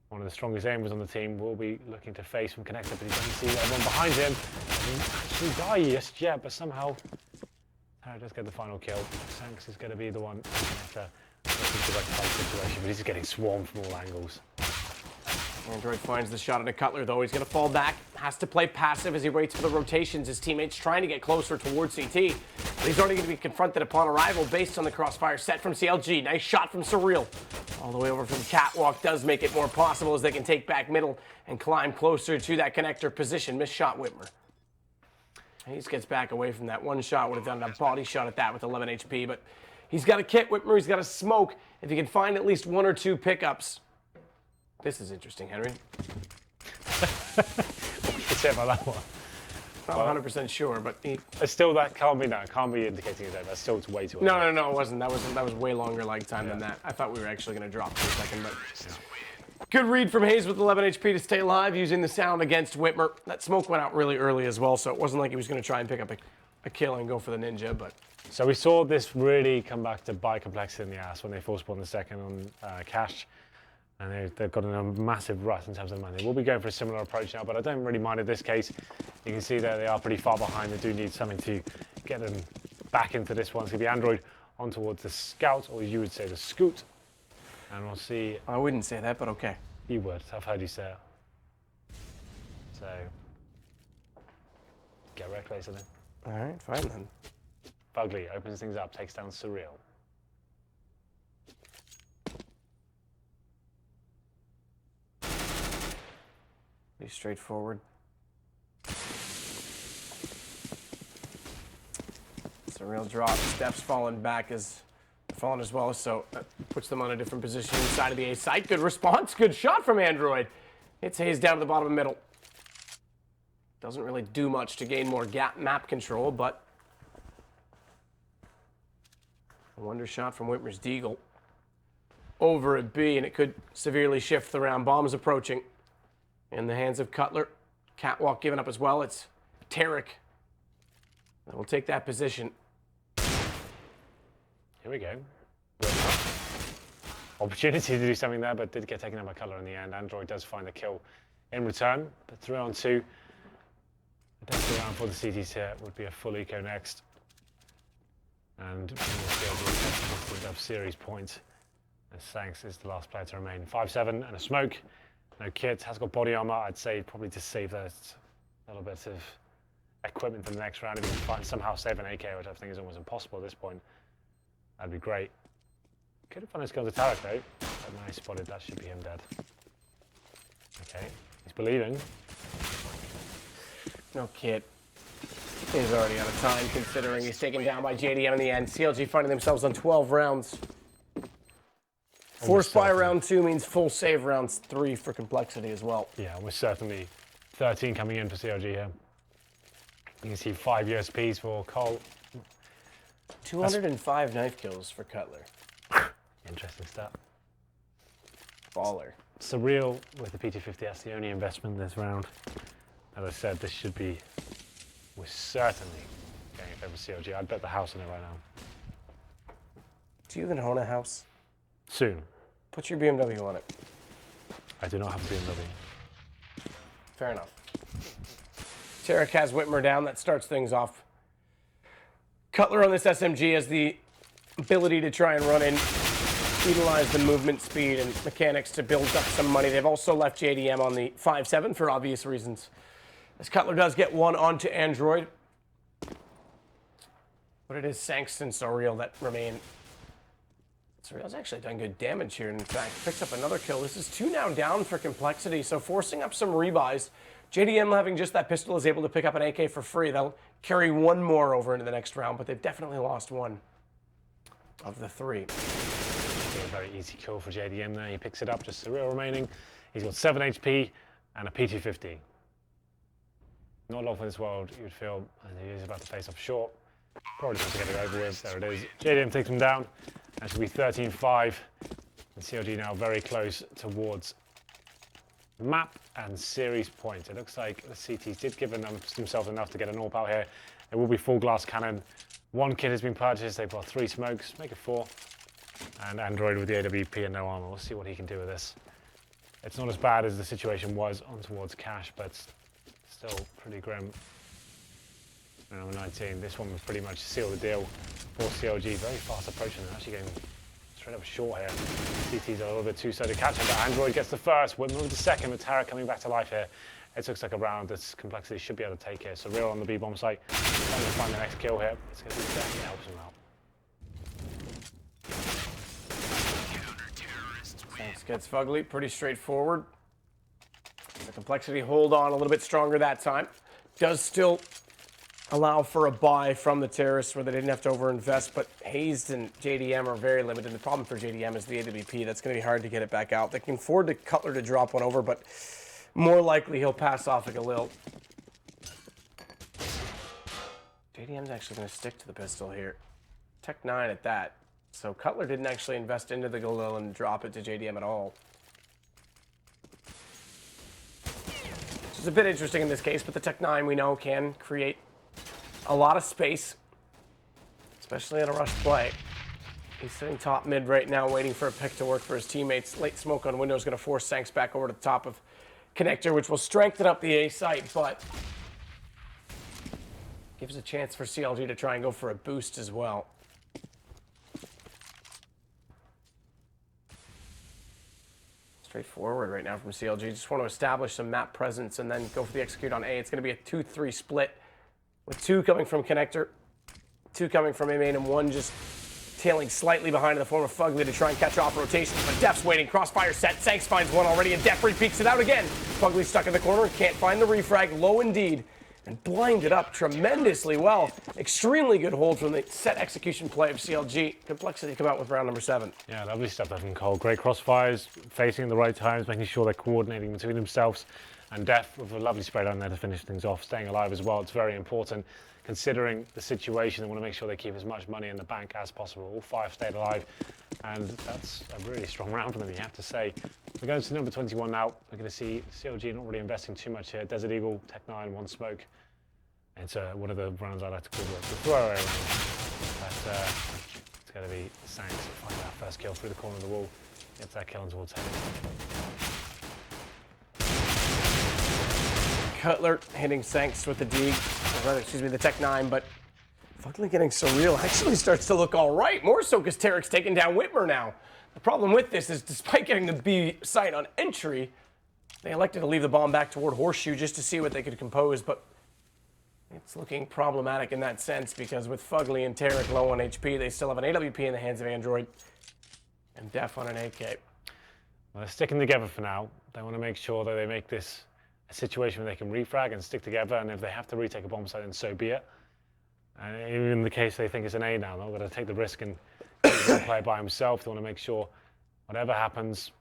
one of the strongest aimers on the team, will be looking to face from connector, but he doesn't see everyone behind him. He didn't actually die just yet, but somehow Tarik does get the final kill. sancz is going to be the one connector looking to rectify the situation, but he's getting swarmed from all angles. Android finds the shot into Cutler, though. He's going to fall back. Has to play passive as he waits for the rotations. His teammates trying to get closer towards CT. But he's already going to be confronted upon arrival based on the crossfire set from CLG. Nice shot from Surreal. All the way over from Catwalk does make it more possible as they can take back middle and climb closer to that connector position. Missed shot, Witmer. He just gets back away from that. One shot would have done a body shot at that with 11 HP. But he's got a kit, Witmer. He's got a smoke. If he can find at least 1 or 2 pickups. This is interesting, Henry. What would you say about that one? Not 100% sure, but he... Still, that can't be indicating his over. That's still way too early. No, it wasn't. That was way longer lag time than that. I thought we were actually going to drop for a second, but... Good read from hazed with 11 HP to stay alive, using the sound against Witmer. That smoke went out really early as well, so it wasn't like he was going to try and pick up a kill and go for the ninja, but... So we saw this really come back to bite Complexity in the ass when they force spawned the second on Cash. And they've got a massive rut in terms of money. They will be going for a similar approach now, but I don't really mind in this case. You can see that they are pretty far behind. They do need something to get them back into this one. It's going to be Android on towards the Scout, or you would say the Scoot. And we'll see. I wouldn't say that, but okay. You would. I've heard you say it. So, get right place then. All right, fine then. FugLy opens things up, takes down Surreal. Pretty straightforward. Surreal drop. deph's fallen back as fallen as well, so that puts them on a different position inside of the A site. Good response. Good shot from Android. Hits hazed down to the bottom of the middle. Doesn't really do much to gain more gap map control, but a wonder shot from Witmer's Deagle over at B, and it could severely shift the round. Bombs approaching. In the hands of Cutler. Catwalk given up as well. It's Tarik that will take that position. Here we go. Opportunity to do something there, but did get taken out by Cutler in the end. Android does find the kill in return, but 3-on-2. Definitely around for the CTs here would be a full eco next. And we'll see the series point. As sancz is the last player to remain. 5-7 and a smoke. No kit, has got body armor. I'd say probably to save that little bit of equipment for the next round. If you can somehow save an AK, which I think is almost impossible at this point. That'd be great. Could have found his gun to Tarik though. But now he spotted, that should be him dead. Okay, he's believing. No kid. He's already out of time considering he's taken down by JDM in the end. CLG finding themselves on 12 rounds. Forced by round 2 means full save rounds 3 for complexity as well. Yeah, we're certainly 13 coming in for CLG here. You can see 5 USPs for Cole. 205 knife kills for Cutler. Interesting stat. Baller. Surreal with the P250S, the only investment this round. As I said, this should be, we're certainly going in favor of CLG. I'd bet the house on it right now. Do you even own a house? Soon. Put your BMW on it. I do not have a BMW. Fair enough. Tarik has witmer down. That starts things off. Cutler on this SMG has the ability to try and run in, utilize the movement speed and mechanics to build up some money. They've also left JDM on the 5.7 for obvious reasons. As Cutler does get one onto Android. But it is sancz and Surreal that remain. Surreal's actually done good damage here. In fact, picks up another kill. This is 2 now down for complexity, so forcing up some rebuys. JDM having just that pistol is able to pick up an AK for free. They'll carry one more over into the next round, but they've definitely lost one of the 3. A very easy kill for JDM there. He picks it up, just Surreal remaining. He's got 7 HP and a P250. Not long for this world, you would feel, and he is about to face off short. Probably just to get it over with. There it is. JDM takes him down. That should be 13-5. And CLG now very close towards map and series point. It looks like the CTs did give themselves enough to get an AWP out here. It will be full glass cannon. 1 kit has been purchased. They've got 3 smokes. Make it 4. And Android with the AWP and no armor. We'll see what he can do with this. It's not as bad as the situation was on towards Cash, but still pretty grim. Number 19, this one was pretty much seal the deal for CLG. Very fast approaching, they're actually going straight up short here. CT's a little bit too slow to catch him, but Android gets the first, witmer with the second, with Tarik coming back to life here. It looks like a round this complexity should be able to take here. So Real on the B-bomb site, trying to find the next kill here. It's going to be definitely helps him out. Sancz gets FugLy, pretty straightforward. The complexity hold on a little bit stronger that time. Does still allow for a buy from the terrorists where they didn't have to overinvest, but hazed and JDM are very limited. The problem for JDM is the AWP. That's going to be hard to get it back out. They can afford to Cutler to drop one over, but more likely he'll pass off a Galil. JDM's actually going to stick to the pistol here. Tech 9 at that. So Cutler didn't actually invest into the Galil and drop it to JDM at all. Which is a bit interesting in this case, but the Tech 9 we know can create a lot of space, especially in a rush play. He's sitting top mid right now, waiting for a pick to work for his teammates. Late smoke on window is going to force sancz back over to the top of connector, which will strengthen up the A site, but gives a chance for CLG to try and go for a boost as well. Straightforward right now from CLG. Just want to establish some map presence and then go for the execute on A. It's going to be a 2-3 split, with 2 coming from connector, 2 coming from A main, and 1 just tailing slightly behind in the form of FugLy to try and catch off rotation. But deph's waiting, crossfire set, sancz finds 1 already, and dephh re-peeks it out again. FugLy stuck in the corner, can't find the refrag, low indeed, and blinded up tremendously well. Extremely good hold from the set execution play of CLG. Complexity come out with round number 7. Yeah, lovely stuff there from Cole. Great crossfires, facing at the right times, making sure they're coordinating between themselves. And dephh with a lovely spray down there to finish things off, staying alive as well. It's very important considering the situation. They want to make sure they keep as much money in the bank as possible. All 5 stayed alive, and that's a really strong round for them, you have to say. We're going to number 21 now. We're going to see CLG not really investing too much here. Desert Eagle, Tech 9, 1 smoke. It's one of the rounds I like to call the throwaway round. But it's going to be sancz to find that first kill through the corner of the wall. Gets that kill towards head. Cutler hitting sancz with the D, or rather, excuse me, the Tech 9, but FugLy getting Surreal actually starts to look all right, more so because Tarik's taking down witmer now. The problem with this is despite getting the B site on entry, they elected to leave the bomb back toward Horseshoe just to see what they could compose, but It's looking problematic in that sense because with FugLy and Tarik low on HP, they still have an AWP in the hands of Android and dephh on an AK. Well, they're sticking together for now. They want to make sure that they make this a situation where they can refrag and stick together, and if they have to retake a bomb site, then so be it. And even in the case they think it's an A now, they're going to take the risk and play it by himself. They want to make sure whatever happens,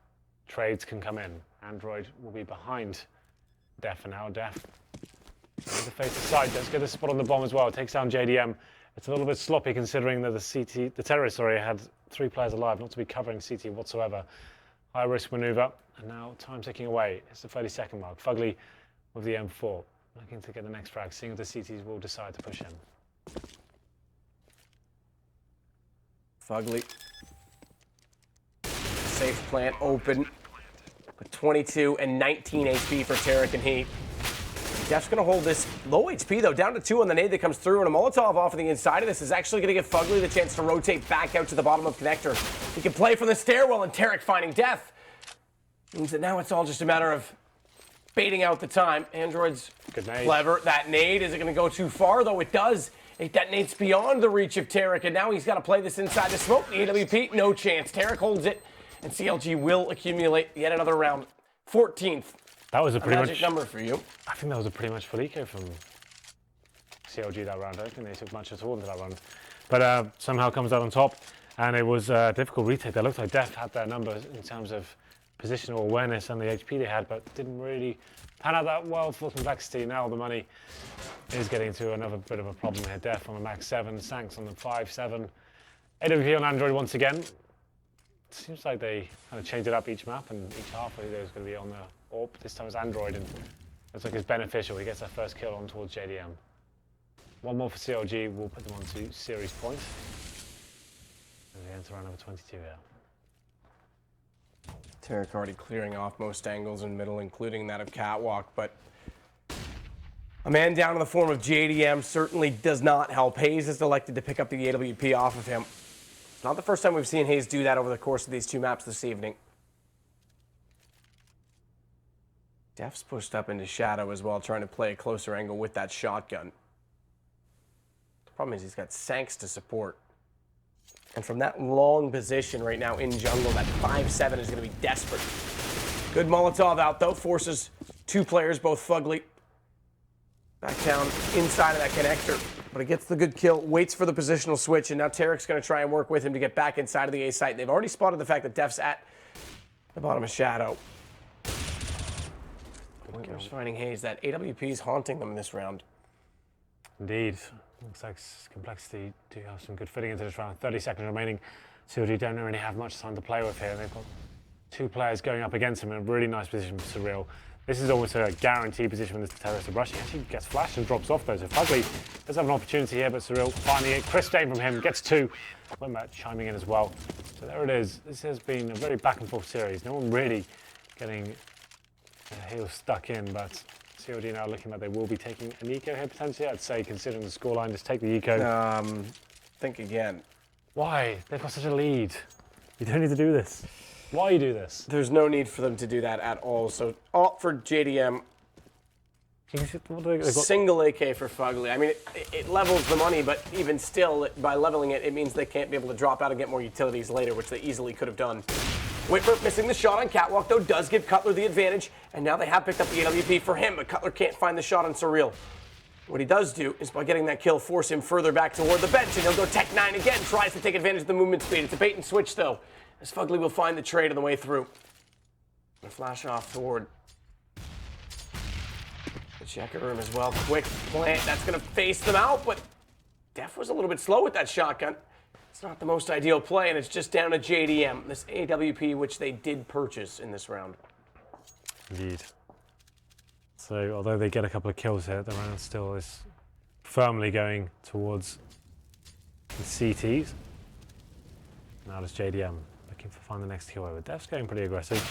trades can come in. Android will be behind dephh for now. dephh needs to face the side. Does get a spot on the bomb as well. It takes down JDM. It's a little bit sloppy considering that the terrorist, had 3 players alive, not to be covering CT whatsoever. High risk maneuver, and now time ticking away. It's the 30-second mark. FugLy with the M4, looking to get the next frag, seeing if the CTs will decide to push him. FugLy. Safe plant open with 22 and 19 HP for Tarik and he. deph's going to hold this low HP, though, down to 2 on the nade that comes through, and a Molotov off of the inside of this is actually going to give FugLy the chance to rotate back out to the bottom of connector. He can play from the stairwell, and Tarik finding dephh. Means that now it's all just a matter of baiting out the time. Android's clever. That nade, is it going to go too far, though? It does. It detonates beyond the reach of Tarik, and now he's got to play this inside the smoke. The AWP, no chance. Tarik holds it, and CLG will accumulate yet another round. 14th. That was a pretty magic number for you. I think that was a pretty much full eco from CLG that round. I don't think they took much at all into that round. But somehow comes out on top, and it was a difficult retake. It looked like dephh had their number in terms of positional awareness and the HP they had, but didn't really pan out that well for complexity. Now the money is getting into another bit of a problem here. dephh on the max 7, sancz on the 5-7. AWP on Android once again. It seems like they kind of changed it up each map, and each half there's going to be on the AWP. This time it's Android, and looks like it's beneficial. He gets that first kill on towards JDM. One more for CLG will put them on to series points. And they enter round number 22 here. Tarik already clearing off most angles in middle, including that of Catwalk, but a man down in the form of JDM certainly does not help. hazed has elected to pick up the AWP off of him. It's not the first time we've seen hazed do that over the course of these 2 maps this evening. deph's pushed up into shadow as well, trying to play a closer angle with that shotgun. The problem is he's got sancz to support. And from that long position right now in jungle, that 5-7 is going to be desperate. Good Molotov out, though. Forces 2 players, both FugLy, back down inside of that connector. But he gets the good kill, waits for the positional switch, and now Tarik's going to try and work with him to get back inside of the A site. They've already spotted the fact that deph's at the bottom of shadow. Witmer's finding hazed. That AWP is haunting them this round. Indeed. Looks like complexity do have some good fitting into this round. 30 seconds remaining. CLG don't really have much time to play with here. They've got 2 players going up against him in a really nice position for Surreal. This is almost a guaranteed position when this terrorist are rushing. Actually gets flashed and drops off though. So FugLy does have an opportunity here, but Surreal finding it. Crisp aim from him, gets 2. Witmer chiming in as well. So there it is. This has been a very back and forth series. No one really getting their heels stuck in, but CLG now looking like they will be taking an eco here potentially. I'd say, considering the scoreline, just take the eco. Think again. Why? They've got such a lead. You don't need to do this. Why you do this? There's no need for them to do that at all. So opt for JDM. Single AK for FugLy. I mean, it levels the money, but even still, by leveling it, it means they can't be able to drop out and get more utilities later, which they easily could have done. Witmer missing the shot on Catwalk, though, does give Cutler the advantage, and now they have picked up the AWP for him, but Cutler can't find the shot on Surreal. What he does do is, by getting that kill, force him further back toward the bench, and he'll go Tech 9 again, tries to take advantage of the movement speed. It's a bait and switch, though, as FugLy will find the trade on the way through. And flash off toward the checker room as well. Quick plant, that's going to face them out, but dephh was a little bit slow with that shotgun. It's not the most ideal play, and it's just down to JDM, this AWP, which they did purchase in this round. Indeed. So, although they get a couple of kills here, the round still is firmly going towards the CTs. Now it's JDM looking for find the next kill over. deph's going pretty aggressive.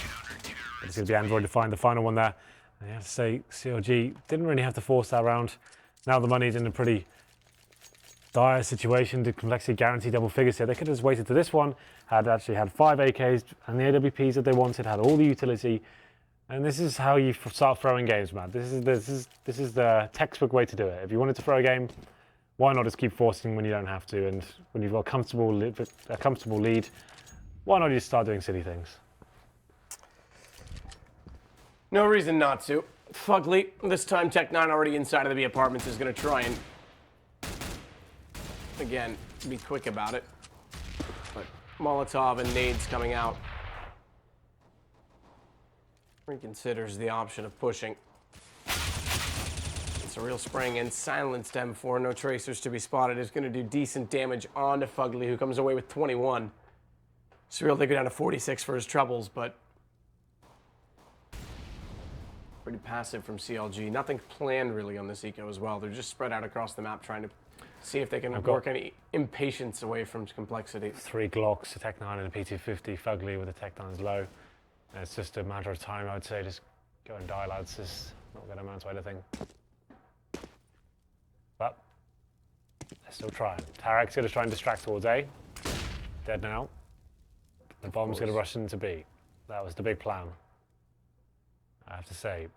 But it's going to be Android to find the final one there. And you have to say, CLG didn't really have to force that round. Now the money's in a pretty dire situation. Did complexity guarantee double figures here? They could have just waited to this one, had 5 AKs and the AWPs that they wanted, had all the utility, And this is how you start throwing games, man. This is the textbook way to do it. If you wanted to throw a game, why not just keep forcing when you don't have to? And when you've got a comfortable lead, why not just start doing silly things? No reason not to. FugLy, this time Tech9 already inside of the B apartments, is going to try and, again, be quick about it. But Molotov and nades coming out. Reconsiders the option of pushing. It's a real spring and silenced M4. No tracers to be spotted. Is going to do decent damage onto FugLy, who comes away with 21. Surreal, they go down to 46 for his troubles, but pretty passive from CLG. Nothing planned really on this eco as well. They're just spread out across the map trying to see if they can work any impatience away from complexity. 3 Glocks, a Tech9 and a P250. FugLy with the Tech9's low. And it's just a matter of time, I would say. Just go and die, lads. Just not going to amount to anything. But they're still trying. Tarik's going to try and distract towards A. Dead now. The bomb's going to rush into B. That was the big plan. I have to say,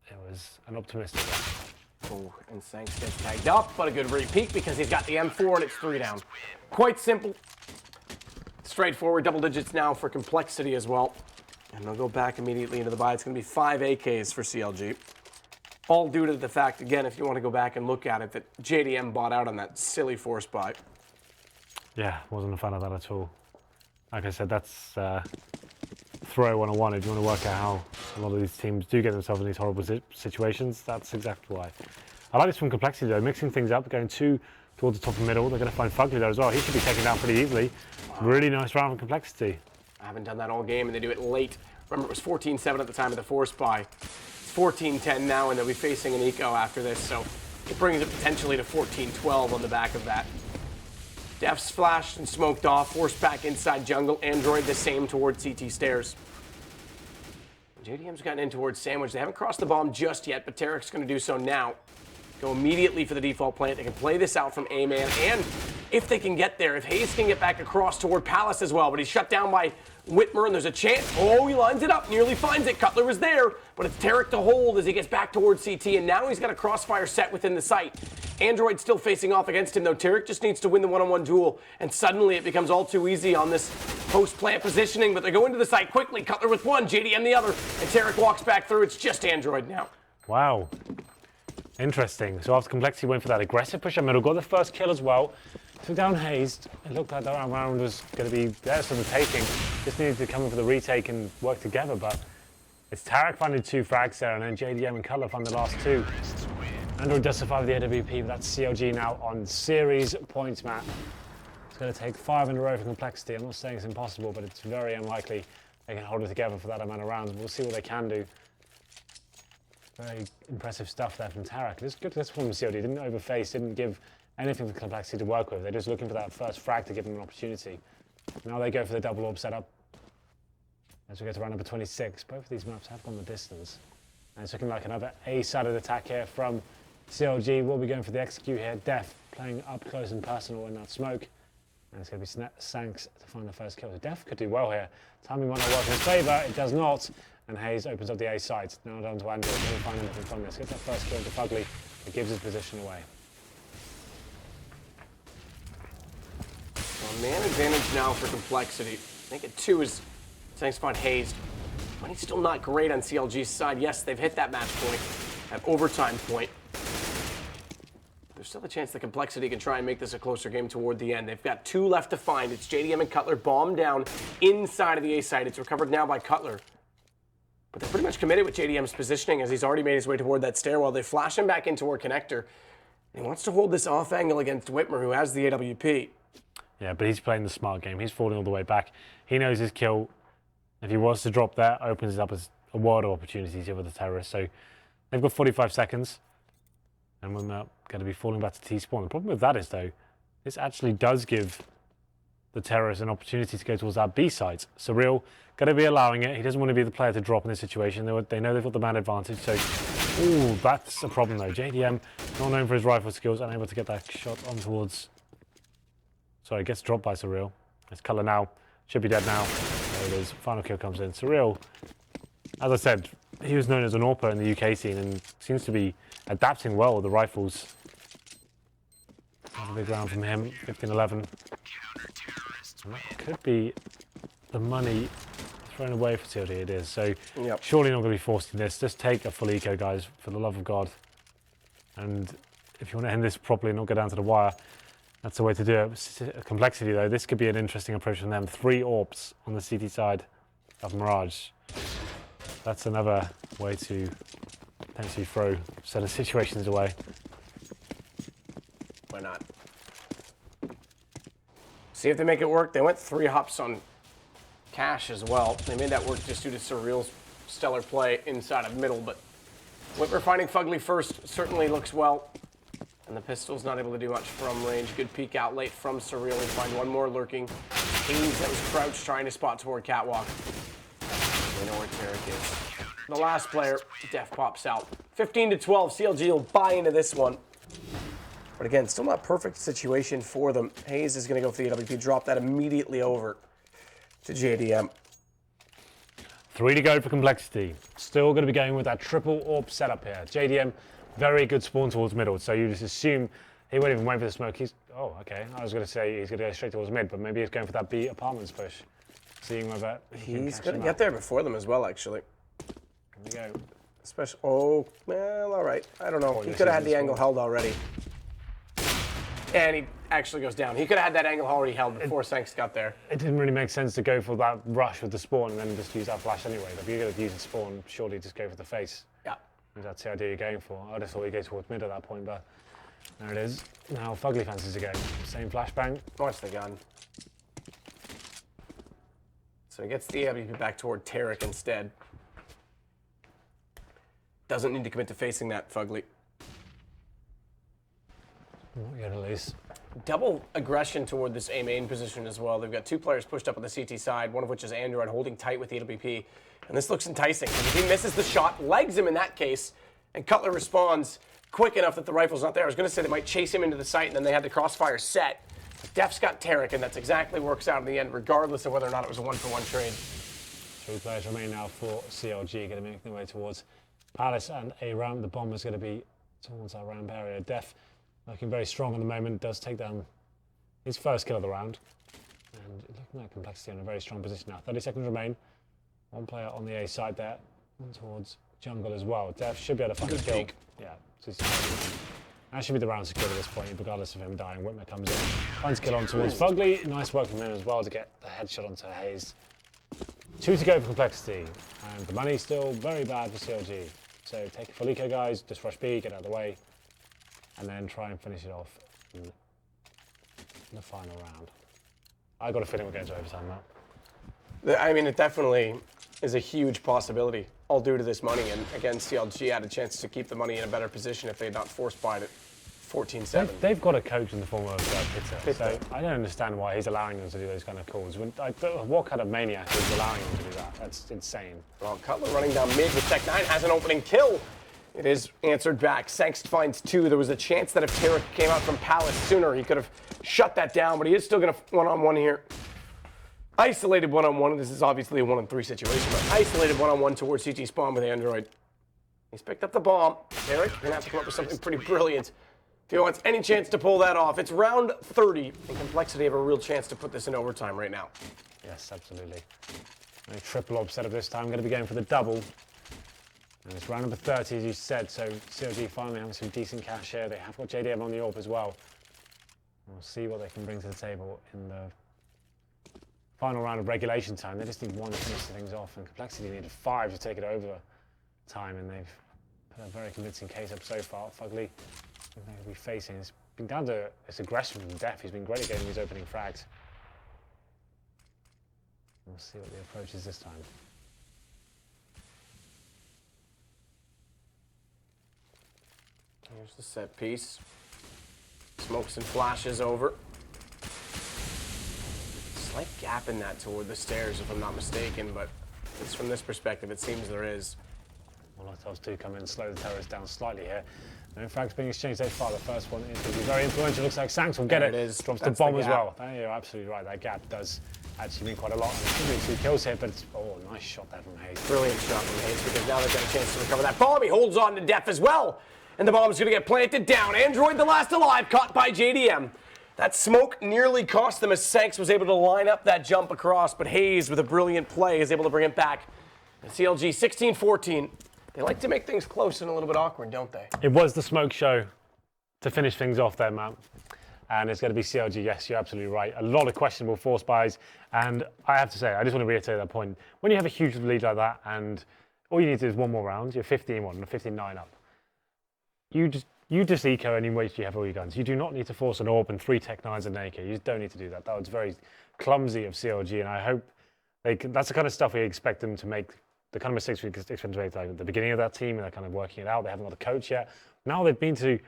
it was an optimistic one. Oh, and sancz gets tagged up, but a good repeat because he's got the M4 and it's 3 down. Quite simple. Straightforward, double digits now for complexity as well. And they'll go back immediately into the buy. It's going to be 5 AKs for CLG. All due to the fact, again, if you want to go back and look at it, that JDM bought out on that silly force buy. Yeah, wasn't a fan of that at all. Like I said, that's throw 101. If you want to work out how a lot of these teams do get themselves in these horrible situations, that's exactly why. I like this from complexity though, mixing things up, going 2 towards the top and middle. They're going to find FugLy there as well. He should be taken down pretty easily. Really nice round from complexity. I haven't done that all game, and they do it late. Remember, it was 14-7 at the time of the force buy. It's 14-10 now, and they'll be facing an eco after this, so it brings it potentially to 14-12 on the back of that. deph's flashed and smoked off, forced back inside jungle. Android the same towards CT stairs. JDM's gotten in towards sandwich. They haven't crossed the bomb just yet, but Tarik's going to do so now. Go immediately for the default plant. They can play this out from A-man, and if they can get there, if hazed can get back across toward Palace as well, but he's shut down by witmer, and there's a chance. Oh, he lines it up, nearly finds it. Cutler was there, but it's Tarik to hold as he gets back towards CT, and now he's got a crossfire set within the site. Android still facing off against him, though. Tarik just needs to win the one-on-one duel, and suddenly it becomes all too easy on this post-plant positioning, but they go into the site quickly. Cutler with one, JDM the other, and Tarik walks back through. It's just Android now. Wow. Interesting. So after complexity went for that aggressive push up middle, got the first kill as well. Took down hazed. It looked like that round was going to be there for the taking. Just needed to come in for the retake and work together, but it's Tarik finding 2 frags there, and then JDM and Cutler find the last 2. Android does survive the AWP, but that's CLG now on series points map. It's going to take 5 in a row for complexity. I'm not saying it's impossible, but it's very unlikely they can hold it together for that amount of rounds. We'll see what they can do. Very impressive stuff there from Tarik. This is good from CLG. Didn't overface, didn't give anything for complexity to work with. They're just looking for that first frag to give them an opportunity. Now they go for the double orb setup. As we get to round number 26, both of these maps have gone the distance. And it's looking like another A-sided attack here from CLG. We'll be going for the execute here. dephh playing up close and personal in that smoke. And it's going to be sancz to find the first kill. So dephh could do well here. Timing might not work in his favour. It does not. And hazed opens up the A side. Now down to Android. Can he find anything from this? Gets that first kill into FugLy. It gives his position away. Well, man advantage now for complexity. I think at 2 is sancz find hazed. But he's still not great on CLG's side. Yes, they've hit that match point, that overtime point. There's still a chance that complexity can try and make this a closer game toward the end. They've got 2 left to find. It's JDM and Cutler bombed down inside of the A side. It's recovered now by Cutler. But they're pretty much committed with JDM's positioning as he's already made his way toward that stairwell. They flash him back in toward connector. He wants to hold this off angle against witmer, who has the AWP. Yeah, but he's playing the smart game. He's falling all the way back. He knows his kill, if he was to drop that, opens it up as a world of opportunities here with the terrorists. So they've got 45 seconds. And we're going to be falling back to T-spawn. The problem with that is, though, this actually does give the terrorists an opportunity to go towards that B site. Surreal going to be allowing it. He doesn't want to be the player to drop in this situation. They know they've got the man advantage. So, ooh, that's a problem though. JDM, not known for his rifle skills, unable to get that shot on towards. Sorry, gets dropped by Surreal. It's Cutler now. Should be dead now. There it is. Final kill comes in. Surreal As I said, he was known as an AWPer in the UK scene and seems to be adapting well with the rifles. Another big round from him, 15-11. That could be the money thrown away for CLG, it is. So surely not going to be forced in this. Just take a full eco, guys, for the love of God. And if you want to end this properly and not go down to the wire, that's the way to do it. Complexity, though, this could be an interesting approach from them. 3 AWPs on the CT side of Mirage. That's another way to potentially throw certain situations away. Why not? See if they make it work. They went 3 hops on Cash as well. They made that work just due to Surreal's stellar play inside of middle, but witmer finding FugLy first certainly looks well. And the pistol's not able to do much from range. Good peek out late from Surreal and find one more lurking. hazed that was crouched trying to spot toward Catwalk. We know where Tarik is. The last player, dephh pops out. 15-12, CLG will buy into this one. But again, still not perfect situation for them. hazed is going to go for the AWP, drop that immediately over to JDM. 3 to go for Complexity. Still going to be going with that triple AWP setup here. JDM, very good spawn towards middle, so you just assume he won't even wait for the smoke. Oh, okay. I was going to say he's going to go straight towards mid, but maybe he's going for that B apartments push. Seeing whether he's going to get there before them as well, actually. Here we go. Especially, oh, well, all right. I don't know. He could have had the angle held already. And he actually goes down. He could have had that angle already held before sancz got there. It didn't really make sense to go for that rush with the spawn and then just use that flash anyway. If you're going to use the spawn, surely just go for the face. Yeah. If that's the idea you're going for. I just thought he'd go towards mid at that point, but there it is. Now FugLy fancies again. Same flashbang. Watch the gun. So he gets the AWP back toward Tarik instead. Doesn't need to commit to facing that FugLy. Not yet, at least. Double aggression toward this A main position as well. They've got 2 players pushed up on the CT side, one of which is Android holding tight with the AWP. And this looks enticing. If he misses the shot, legs him in that case, and Cutler responds quick enough that the rifle's not there. I was going to say they might chase him into the site, and then they had the crossfire set. But deph's got Tarik, and that's exactly works out in the end, regardless of whether or not it was a 1-for-1 trade. 3 players remain now for CLG, going to make their way towards Palace and a ramp. The bomb is going to be towards our ramp area. dephh looking very strong at the moment, does take down his first kill of the round. And looking at Complexity in a very strong position now. 30 seconds remain. 1 player on the A side there, one towards jungle as well. dephh should be able to find a kill. Peek. Yeah, that should be the round secured at this point, regardless of him dying. witmer comes in, finds kill on towards FugLy. Nice work from him as well to get the headshot onto hazed. 2 to go for Complexity, and the money's still very bad for CLG. So take a full eco, guys, just rush B, get out of the way, and then try and finish it off in the final round. I got a feeling we're going to overtime now. I mean, it definitely is a huge possibility, all due to this money. And again, CLG had a chance to keep the money in a better position if they had not forced buyed it 14-7. They've got a coach in the form of Pitter, so I don't understand why he's allowing them to do those kind of calls. What kind of maniac is allowing them to do that? That's insane. Well, Cutler running down mid with Tech9 has an opening kill. It is answered back. sancz finds 2. There was a chance that if Tarik came out from Palace sooner, he could have shut that down, but he is still going to one-on-one here. Isolated one-on-one. This is obviously a 1-on-3 situation, but isolated one-on-one towards CT spawn with Android. He's picked up the bomb. Tarik, you're going to have to come up with something pretty brilliant if he wants any chance to pull that off. It's round 30, and Complexity have a real chance to put this in overtime right now. Yes, absolutely. A triple AWP setup this time. Going to be going for the double. And it's round number 30, as you said, so CLG finally having some decent cash here. They have got JDM on the AWP as well. We'll see what they can bring to the table in the final round of regulation time. They just need 1 to finish things off, and Complexity needed 5 to take it over time, and they've put a very convincing case up so far. FugLy, they'll be facing. It's been down to its aggression from dephh. He's been great at getting his opening frags. We'll see what the approach is this time. Here's the set piece. Smokes and flashes over. Slight gap in that toward the stairs, if I'm not mistaken, but at least from this perspective, it seems there is. Molotovs do come in, slow the terrorists down slightly here. No frags being exchanged so far. The first one is going to be very influential. Looks like sancz will get it. It is. Drops the bomb as well. You're absolutely right. That gap does actually mean quite a lot. And there's 2 kills here, but it's, oh, nice shot there from hazed. Brilliant shot from hazed, because now they've got a chance to recover that bomb. He holds on to dephh as well. And the bomb's going to get planted down. Android, the last alive, caught by JDM. That smoke nearly cost them as sancz was able to line up that jump across, but hazed, with a brilliant play, is able to bring it back. And CLG 16-14. They like to make things close and a little bit awkward, don't they? It was the smoke show to finish things off there, Matt. And it's going to be CLG. Yes, you're absolutely right. A lot of questionable force buys. And I have to say, I just want to reiterate that point. When you have a huge lead like that, and all you need to do is one more round, you're 15-1 or 15-9 up. You just eco any waste you have all your guns. You do not need to force an AWP and 3 Tech 9s and AK. You just don't need to do that. That was very clumsy of CLG, and I hope that's the kind of stuff we expect them to make. The kind of mistakes we expect them to make like, at the beginning of that team, and they're kind of working it out. They haven't got a coach yet. Now they've been to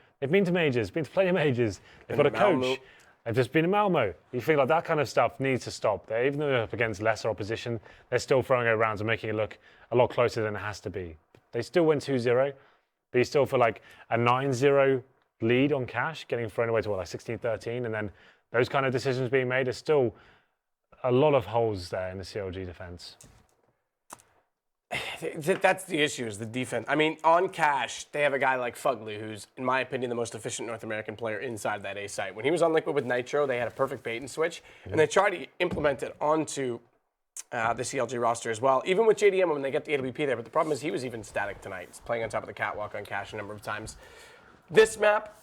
majors, been to plenty of majors. They've got a coach. They've just been in Malmo. You feel like that kind of stuff needs to stop. Even though they're up against lesser opposition, they're still throwing over rounds and making it look a lot closer than it has to be. They still win 2-0, but you still feel like a 9-0 lead on cash, getting thrown away to what, like 16-13, and then those kind of decisions being made. There's still a lot of holes there in the CLG defense. That's the issue, is the defense. I mean, on cash, they have a guy like FugLy, who's, in my opinion, the most efficient North American player inside that A site. When he was on Liquid with Nitro, they had a perfect bait and switch, and they tried to implement it onto the CLG roster as well. Even with JDM when they get the AWP there, but the problem is he was even static tonight. He's playing on top of the catwalk on cash a number of times. This map,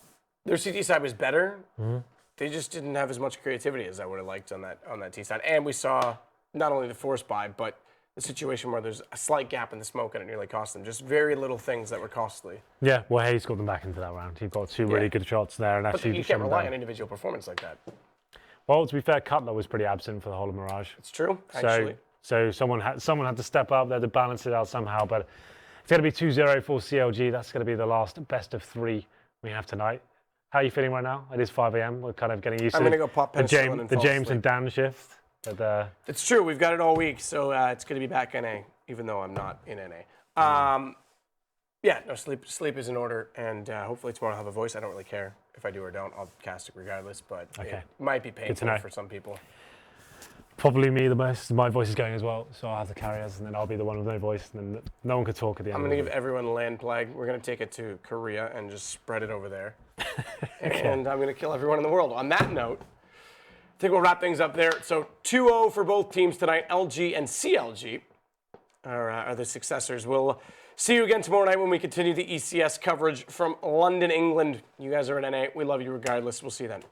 their CT side was better. They just didn't have as much creativity as I would have liked on that T side. And we saw not only the force buy, but the situation where there's a slight gap in the smoke and it nearly cost them. Just very little things that were costly. Yeah, well, hazed got them back into that round. He got 2 really good shots there, and actually But you can't rely on individual performance like that. Well, to be fair, Cutler was pretty absent for the whole of Mirage. It's true, actually. So someone had to step up there to balance it out somehow. But it's going to be 2-0 for CLG. That's going to be the last best of 3 we have tonight. How are you feeling right now? It is 5 a.m. We're kind of getting used to the James and Dan shift. But, it's true. We've got it all week, so it's going to be back NA, even though I'm not in NA. Yeah, no, sleep is in order, and hopefully tomorrow I'll have a voice. I don't really care if I do or don't. I'll cast it regardless, but it might be painful for some people. Probably me the most. My voice is going as well, so I'll have to carry us, and then I'll be the one with no voice, and then no one could talk at the end. I'm going to give everyone a land plague. We're going to take it to Korea and just spread it over there. And I'm going to kill everyone in the world. On that note, I think we'll wrap things up there. So 2-0 for both teams tonight. LG and CLG are the successors. We'll see you again tomorrow night when we continue the ECS coverage from London, England. You guys are in NA. We love you regardless. We'll see you then.